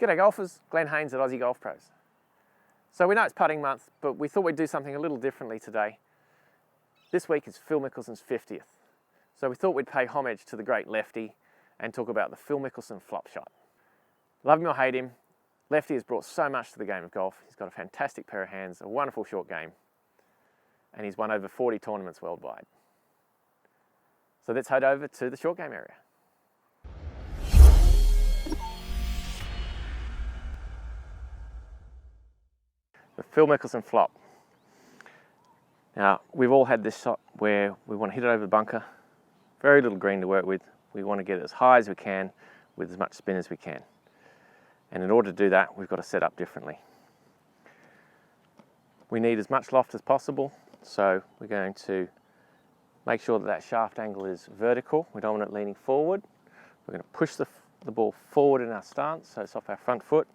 G'day golfers, Glenn Haynes at Aussie Golf Pros. So we know it's putting month, but we thought we'd do something a little differently today. This week is Phil Mickelson's 50th. So we thought we'd pay homage to the great lefty and talk about the Phil Mickelson flop shot. Love him or hate him, lefty has brought so much to the game of golf. He's got a fantastic pair of hands, a wonderful short game, and he's won over 40 tournaments worldwide. So let's head over to the short game area. The Phil Mickelson flop. Now, we've all had this shot where we want to hit it over the bunker, very little green to work with. We want to get it as high as we can with as much spin as we can. And in order to do that, we've got to set up differently. We need as much loft as possible, so we're going to make sure that that shaft angle is vertical. We don't want it leaning forward. We're going to push the ball forward in our stance, so it's off our front foot.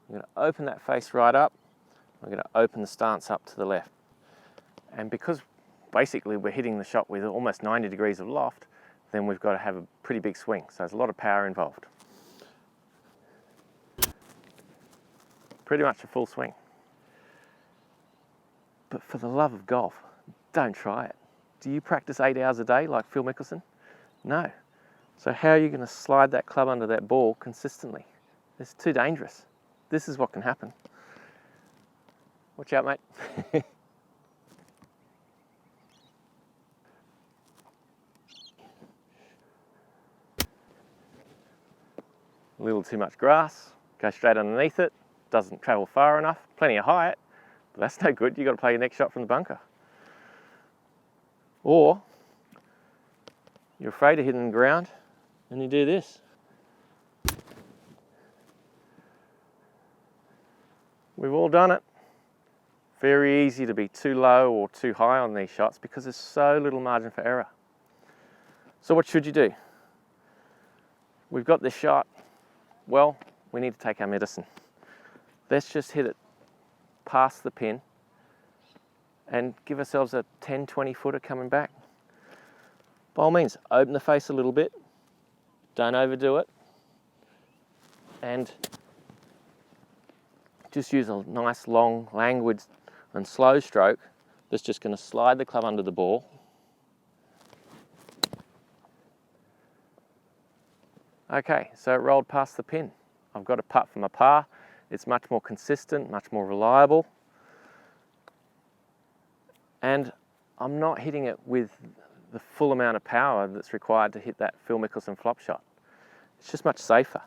We're going to open that face right up. We're going to open the stance up to the left. And because basically we're hitting the shot with almost 90 degrees of loft, then we've got to have a pretty big swing. So there's a lot of power involved. Pretty much a full swing. But for the love of golf, don't try it. Do you practice 8 hours a day like Phil Mickelson? No. So how are you going to slide that club under that ball consistently? It's too dangerous. This is what can happen. Watch out, mate. A little too much grass, go straight underneath it, doesn't travel far enough, plenty of height, but that's no good. You've got to play your next shot from the bunker. Or you're afraid of hitting the ground and you do this. We've all done it. Very easy to be too low or too high on these shots because there's so little margin for error. So what should you do? We've got this shot. Well, we need to take our medicine. Let's just hit it past the pin and give ourselves a 10, 20 footer coming back. By all means, open the face a little bit. Don't overdo it. And just use a nice, long, languid and slow stroke that's just going to slide the club under the ball. Okay, so it rolled past the pin. I've got a putt from a par. It's much more consistent, much more reliable. And I'm not hitting it with the full amount of power that's required to hit that Phil Mickelson flop shot. It's just much safer.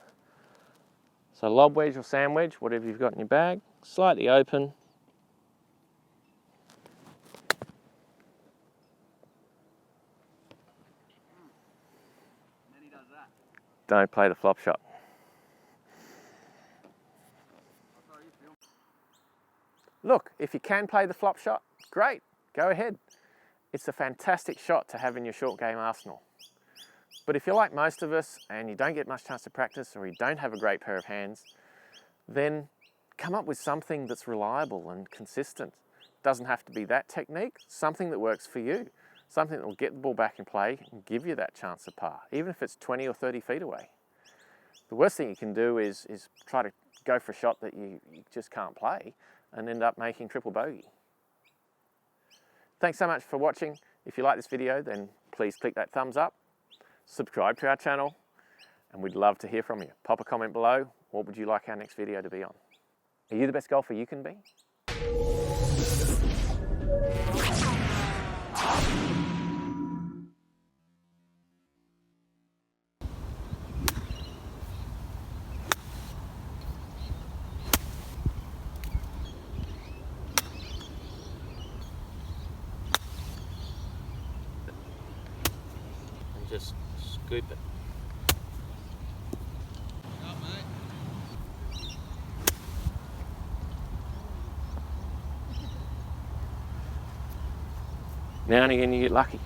So lob wedge or sand wedge, whatever you've got in your bag, slightly open. Don't play the flop shot. Look, if you can play the flop shot, great, go ahead. It's a fantastic shot to have in your short game arsenal. But if you're like most of us and you don't get much chance to practice or you don't have a great pair of hands, then come up with something that's reliable and consistent. Doesn't have to be that technique, something that works for you. Something that will get the ball back in play and give you that chance of par, even if it's 20 or 30 feet away. The worst thing you can do is try to go for a shot that you just can't play and end up making triple bogey. Thanks so much for watching. If you like this video, then please click that thumbs up, subscribe to our channel, and we'd love to hear from you. Pop a comment below. What would you like our next video to be on? Are you the best golfer you can be? Just scoop it. Now and again you get lucky.